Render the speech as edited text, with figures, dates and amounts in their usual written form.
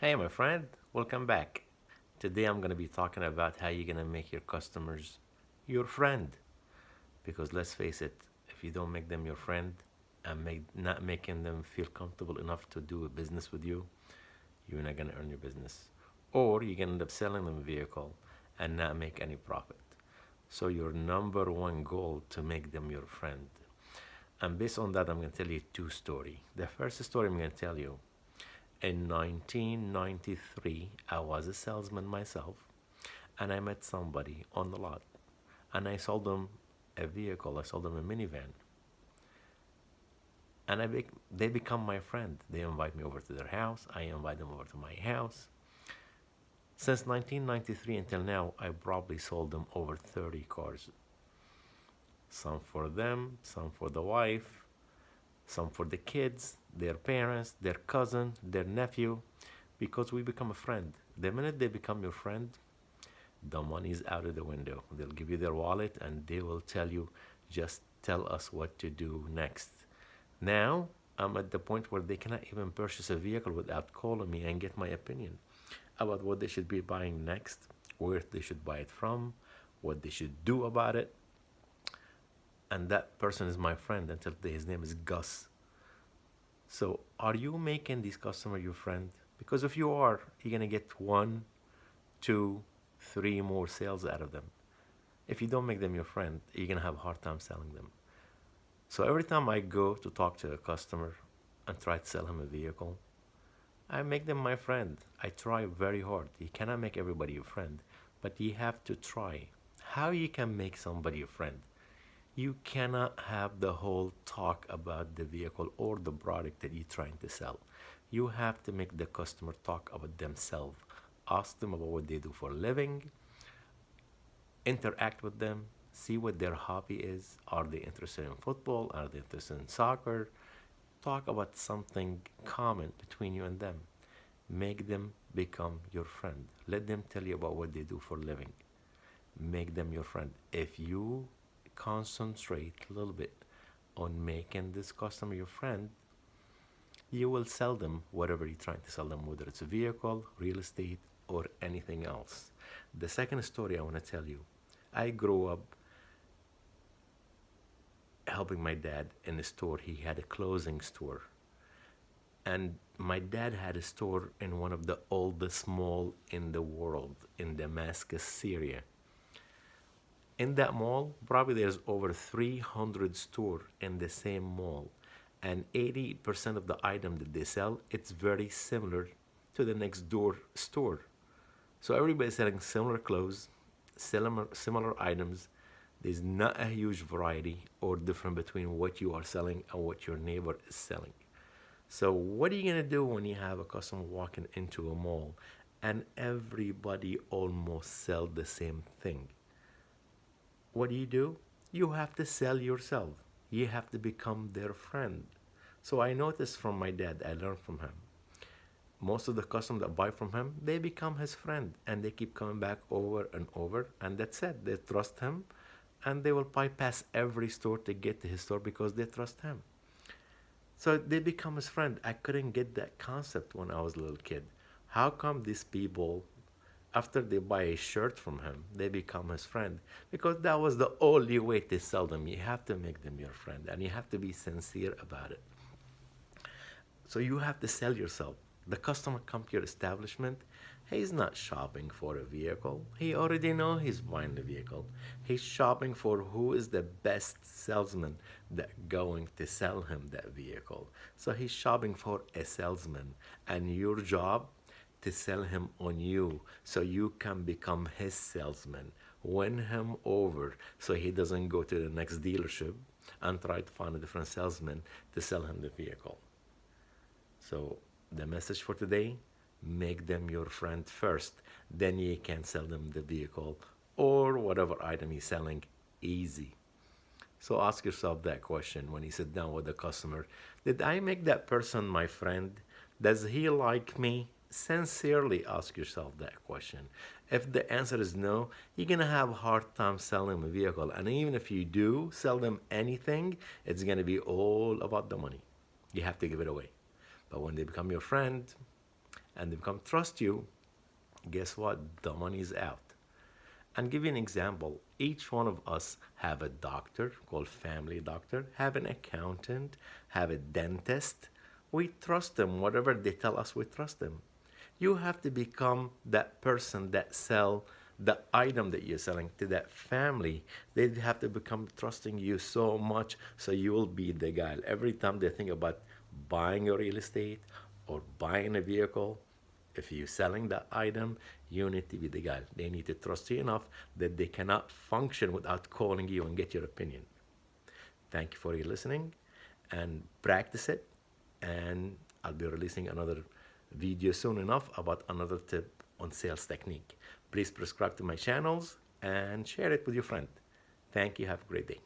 Hey, my friend, welcome back. Today I'm going to be talking about how you're going to make your customers your friend. Because let's face it, if you don't make them your friend and not making them feel comfortable enough to do a business with you, you're not going to earn your business. Or you're going to end up selling them a vehicle and not make any profit. So, your number one goal to make them your friend. And based on that, I'm going to tell you two stories. The first story I'm going to tell you in 1993, I was a salesman myself, and I met somebody on the lot, and I sold them a vehicle. I sold them a minivan, and they become my friend. They invite me over to their house. I invite them over to my house. Since 1993 until now, I probably sold them over 30 cars. Some for them, some for the wife, some for the kids, their parents, their cousin, their nephew, because we become a friend. The minute they become your friend, the money is out of the window. They'll give you their wallet and they will tell you, just tell us what to do next. Now, I'm at the point where they cannot even purchase a vehicle without calling me and get my opinion about what they should be buying next, where they should buy it from, what they should do about it. And that person is my friend until today. His name is Gus. So, are you making this customer your friend? Because if you are, you're gonna get one, two, three more sales out of them. If you don't make them your friend, you're gonna have a hard time selling them. So every time I go to talk to a customer and try to sell him a vehicle, I make them my friend. I try very hard. You cannot make everybody your friend, but you have to try. How you can make somebody your friend? You cannot have the whole talk about the vehicle or the product that you're trying to sell. You have to make the customer talk about themselves. Ask them about what they do for a living, interact with them, see what their hobby is. Are they interested in football? Are they interested in soccer? Talk about something common between you and them. Make them become your friend. Let them tell you about what they do for a living. Make them your friend. If you concentrate a little bit on making this customer your friend, you will sell them whatever you're trying to sell them, whether it's a vehicle, real estate, or anything else. The second story I want to tell you, I grew up helping my dad in a store. He had a clothing store. And my dad had a store in one of the oldest mall in the world, in Damascus, Syria. In that mall, probably there's over 300 stores in the same mall. And 80% of the item that they sell, it's very similar to the next door store. So everybody's selling similar clothes, similar items. There's not a huge variety or difference between what you are selling and what your neighbor is selling. So what are you gonna do when you have a customer walking into a mall and everybody almost sell the same thing? What do? You have to sell yourself. You have to become their friend. So I noticed from my dad, I learned from him. Most of the customers that buy from him, they become his friend and they keep coming back over and over. And that's it. They trust him and they will bypass every store to get to his store because they trust him. So they become his friend. I couldn't get that concept when I was a little kid. How come these people, after they buy a shirt from him, they become his friend? Because that was the only way to sell them. You have to make them your friend and you have to be sincere about it. So you have to sell yourself. The customer come to your establishment, he's not shopping for a vehicle. He already know he's buying the vehicle. He's shopping for who is the best salesman that going to sell him that vehicle. So he's shopping for a salesman and your job to sell him on you so you can become his salesman. Win him over so he doesn't go to the next dealership and try to find a different salesman to sell him the vehicle. So the message for today, make them your friend first. Then you can sell them the vehicle or whatever item you're selling easy. So ask yourself that question when you sit down with the customer. Did I make that person my friend? Does he like me? Sincerely ask yourself that question. If the answer is no, you're gonna have a hard time selling them a vehicle. And even if you do sell them anything, it's gonna be all about the money. You have to give it away. But when they become your friend and they become trust you, guess what? The money's out. And give you an example. Each one of us have a doctor called family doctor, have an accountant, have a dentist. We trust them. Whatever they tell us, we trust them. You have to become that person that sell the item that you're selling to that family. They have to become trusting you so much, so you will be the guy. Every time they think about buying a real estate or buying a vehicle, if you're selling that item, you need to be the guy. They need to trust you enough that they cannot function without calling you and get your opinion. Thank you for your listening, and practice it. And I'll be releasing another video soon enough about another tip on sales technique. Please subscribe to my channels and share it with your friend. Thank you. Have a great day.